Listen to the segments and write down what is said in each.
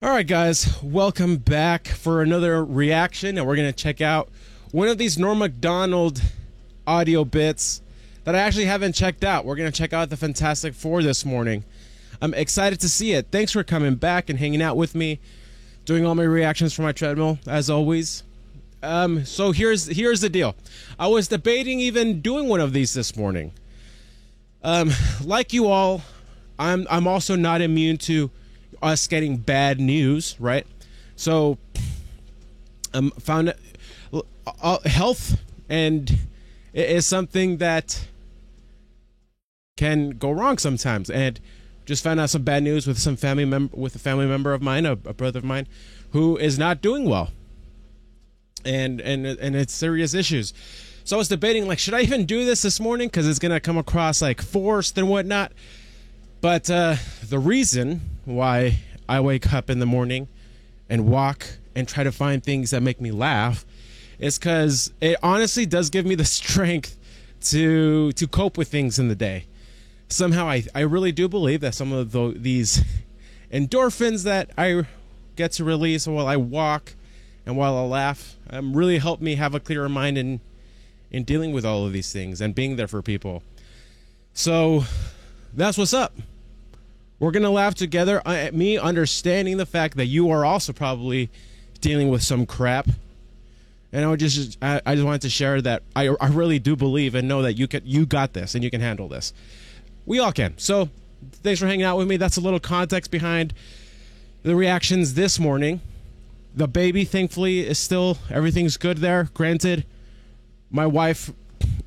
All right, guys, welcome back for another reaction, and we're going to check out one of these Norm Macdonald audio bits that I actually haven't checked out. We're going to check out the Fantastic Four this morning. I'm excited to see it. Thanks for coming back and hanging out with me, doing all my reactions from my treadmill, as always. So here's the deal. I was debating even doing one of these this morning. Like you all, I'm also not immune to us getting bad news, right? So found health and it is something that can go wrong sometimes, and just found out some bad news with a family member of mine, a brother of mine, who is not doing well, and it's serious issues. So I was debating, like, should I even do this morning, because it's gonna come across like forced and whatnot. But the reason why I wake up in the morning and walk and try to find things that make me laugh is because it honestly does give me the strength to cope with things in the day. Somehow I really do believe that some of these endorphins that I get to release while I walk and while I laugh really help me have a clearer mind in dealing with all of these things and being there for people. So that's what's up. We're going to laugh together at me understanding the fact that you are also probably dealing with some crap. And I just wanted to share that I really do believe and know that you got this and you can handle this. We all can. So thanks for hanging out with me. That's a little context behind the reactions this morning. The baby, thankfully, is still, everything's good there. Granted, my wife,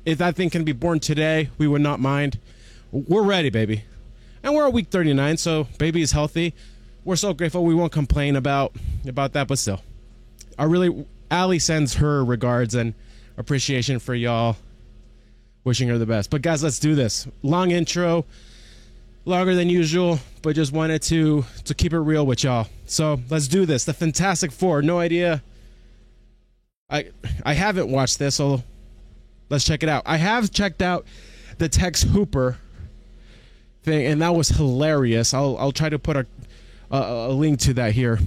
if that thing can be born today, we would not mind. We're ready, baby. And we're at week 39, so baby is healthy. We're so grateful. We won't complain about that, but still. Allie sends her regards and appreciation for y'all. Wishing her the best. But guys, let's do this. Long intro, longer than usual, but just wanted to keep it real with y'all. So let's do this. The Fantastic Four. No idea. I haven't watched this, so let's check it out. I have checked out the Tex Hooper thing, and that was hilarious. I'll try to put a link to that here.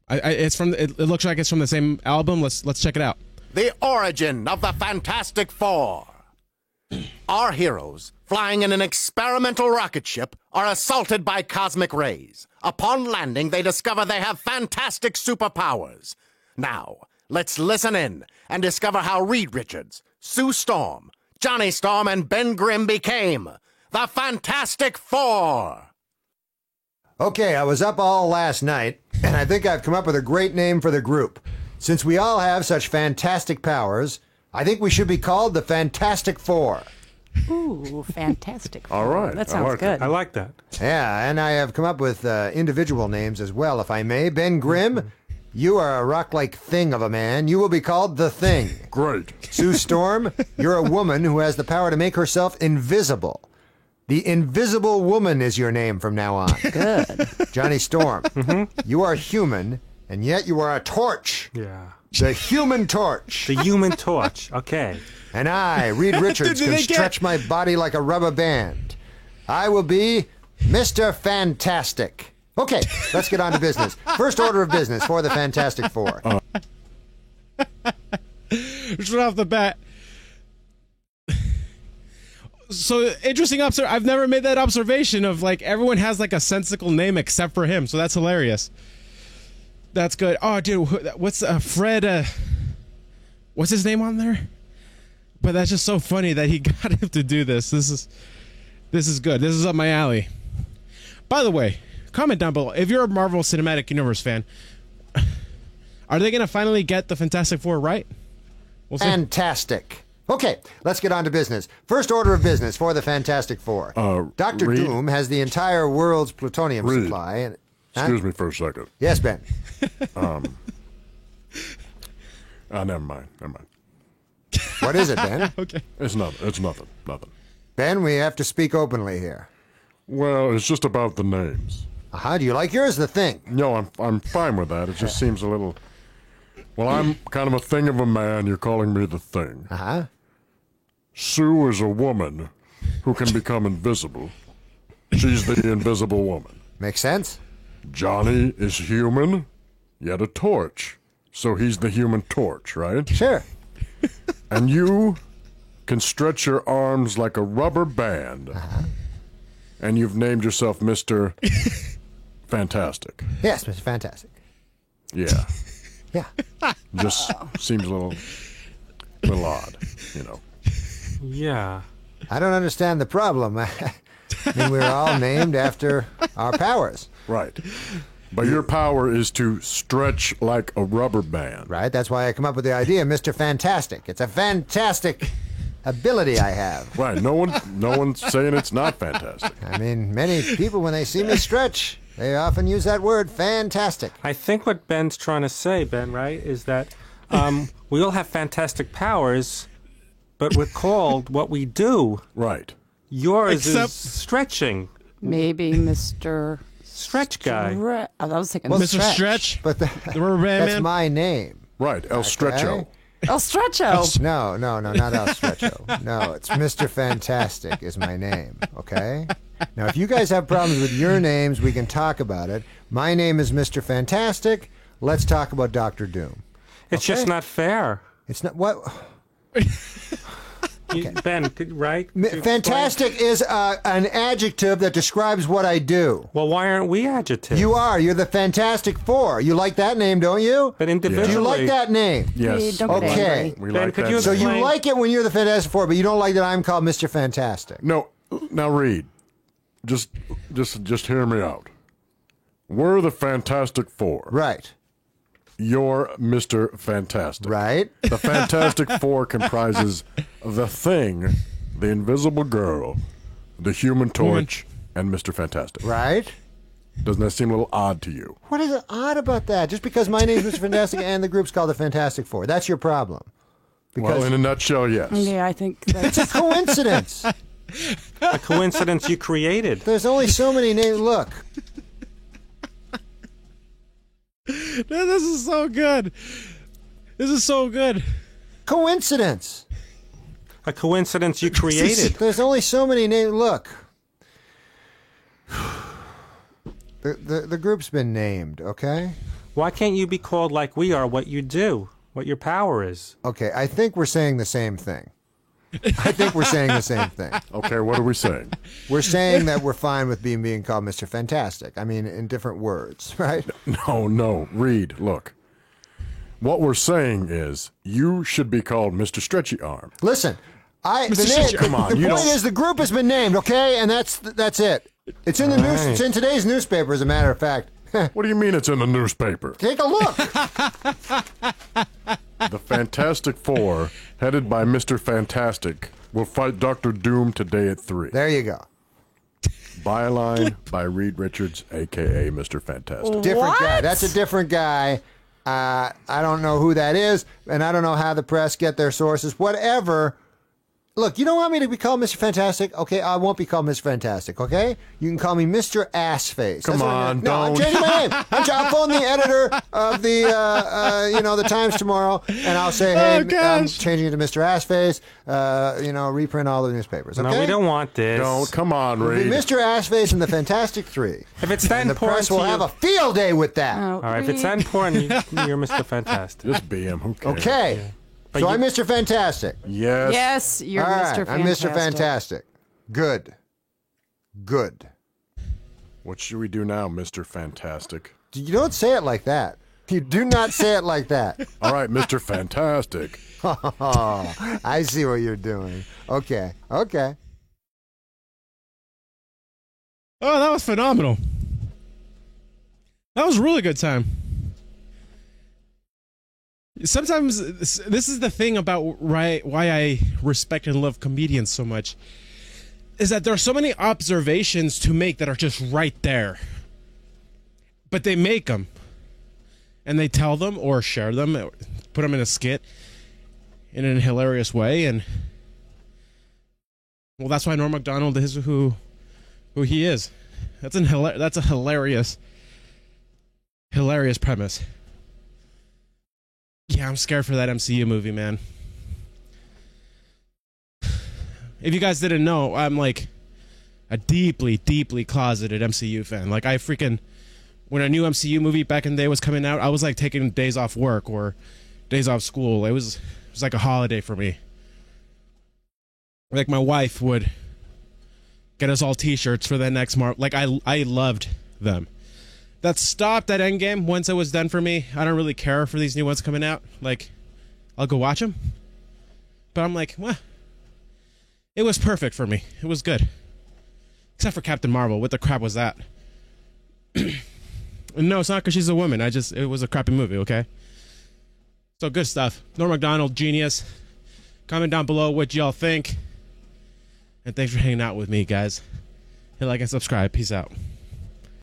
It looks like it's from the same album. Let's check it out. The origin of the Fantastic Four. Our heroes, flying in an experimental rocket ship, are assaulted by cosmic rays. Upon landing, they discover they have fantastic superpowers. Now, let's listen in and discover how Reed Richards, Sue Storm, Johnny Storm, and Ben Grimm became the Fantastic Four. Okay, I was up all last night, and I think I've come up with a great name for the group. Since we all have such fantastic powers, I think we should be called the Fantastic Four. Ooh, fantastic. All right. That sounds good. I like that. Yeah, and I have come up with individual names as well, if I may. Ben Grimm, you are a rock-like thing of a man. You will be called the Thing. Great. Sue Storm, you're a woman who has the power to make herself invisible. The Invisible Woman is your name from now on. Good. Johnny Storm, you are human, and yet you are a torch. Yeah. The Human Torch. The Human Torch. Okay. And I, Reed Richards, can stretch my body like a rubber band. I will be Mr. Fantastic. Okay, let's get on to business. First order of business for the Fantastic Four. Just right off the bat. So interesting I've never made that observation of, like, everyone has like a sensical name except for him. So that's hilarious. That's good. Oh, dude, what's Fred? What's his name on there? But that's just so funny that he got him to do this. This is good. This is up my alley. By the way, comment down below if you're a Marvel Cinematic Universe fan. Are they gonna finally get the Fantastic Four right? We'll see. Fantastic. Okay, let's get on to business. First order of business for the Fantastic Four. Dr. Reed? Doom has the entire world's plutonium Reed. supply. And, Excuse me for a second. Yes, Ben. Never mind. What is it, Ben? Okay. It's nothing. Ben, we have to speak openly here. Well, it's just about the names. Do you like yours? The Thing. No, I'm fine with that. It just seems a little... Well, I'm kind of a thing of a man. You're calling me the Thing. Sue is a woman who can become invisible. She's the Invisible Woman. Makes sense? Johnny is human, yet a torch. So he's the Human Torch, right? Sure. And you can stretch your arms like a rubber band. And you've named yourself Mr. Fantastic. Yes, Mr. Fantastic. Yeah. Yeah. Just seems a little odd, you know. Yeah. I don't understand the problem. I mean, we're all named after our powers. Right. But your power is to stretch like a rubber band. Right? That's why I come up with the idea, Mr. Fantastic. It's a fantastic ability I have. Right. No one's saying it's not fantastic. I mean, many people, when they see me stretch, they often use that word, fantastic. I think what Ben's trying to say, Ben, right, is that we all have fantastic powers, but we're called what we do. Right. Yours Except- is stretching. Maybe Mr. Stretch guy. I was thinking Mr. Stretch. But The rubber band that's man. my name. Right. El Stretcho. El Stretcho. No, not El Stretcho. No, it's Mr. Fantastic is my name, okay? Now, if you guys have problems with your names, we can talk about it. My name is Mr. Fantastic. Let's talk about Dr. Doom. It's just not fair. It's not what Ben, right? fantastic is an adjective that describes what I do. Well, why aren't we adjectives? You are. You're the Fantastic Four. You like that name, don't you? But individually. Do you like that name? Yes. Don't get Okay. angry. We Ben, like could that. you So you Explain. like it when you're the Fantastic Four, but you don't like that I'm called Mr. Fantastic. No. Now read. Just hear me out. We're the Fantastic Four. Right. You're Mr. Fantastic. Right. The Fantastic Four comprises the Thing, the Invisible Girl, the Human Torch, and Mr. Fantastic. Right. Doesn't that seem a little odd to you? What is odd about that? Just because my name's Mr. Fantastic and the group's called the Fantastic Four. That's your problem. Well, in a nutshell, yes. Yeah, I think that's It's a coincidence. A coincidence you created. There's only so many names. Look. This is so good. This is so good. Coincidence. A coincidence you created. There's only so many names. Look. The group's been named, okay? Why can't you be called like we are, what you do, what your power is? Okay, I think we're saying the same thing. Okay, what are we saying? We're saying that we're fine with being called Mr. Fantastic. I mean, in different words, right? No. Read. Look. What we're saying is you should be called Mr. Stretchy Arm. Listen, Come on, the you point don't- is the group has been named, okay? And that's it. It's in the news. It's in today's newspaper, as a matter of fact. What do you mean it's in the newspaper? Take a look. The Fantastic Four, headed by Mr. Fantastic, will fight Dr. Doom today at 3. There you go. Byline by Reed Richards, a.k.a. Mr. Fantastic. Different guy. What? That's a different guy. I don't know who that is, and I don't know how the press get their sources. Whatever. Look, you don't want me to be called Mr. Fantastic? Okay, I won't be called Mr. Fantastic, okay? You can call me Mr. Assface. Come That's what on, No, I'm don't. changing my name. I'll phone the editor of the Times tomorrow, and I'll say, hey, I'm gosh. changing it to Mr. Assface, reprint all the newspapers, okay? No, we don't want this. Don't. Come on, It'll be Reed. Mr. Assface and the Fantastic Three. If it's that And the important press to will you, have a field day with that. Oh, all right. If it's that important, you're Mr. Fantastic. Just be him. Who cares? Okay. But So you- I'm Mr. Fantastic. Yes. Yes, you're All Mr. right, Fantastic. I'm Mr. Fantastic. Good. What should we do now, Mr. Fantastic? You don't say it like that. You do not say it like that. All right, Mr. Fantastic. Oh, I see what you're doing. Okay. Oh, that was phenomenal. That was a really good time. Sometimes this is the thing about why I respect and love comedians so much, is that there are so many observations to make that are just right there. But they make them. And they tell them or share them, or put them in a skit in a hilarious way. And, well, that's why Norm Macdonald is who he is. That's a hilarious premise. Yeah, I'm scared for that MCU movie, man. If you guys didn't know, I'm like a deeply, deeply closeted MCU fan. Like, I freaking when a new MCU movie back in the day was coming out, I was like taking days off work or days off school. It was like a holiday for me. Like my wife would get us all T-shirts for the next Marvel. Like I loved them. That stopped at Endgame once it was done for me. I don't really care for these new ones coming out. Like, I'll go watch them. But I'm like, well, it was perfect for me. It was good. Except for Captain Marvel. What the crap was that? No, it's not because she's a woman. It was a crappy movie, okay? So good stuff. Norm Macdonald, genius. Comment down below what y'all think. And thanks for hanging out with me, guys. Hit like and subscribe. Peace out.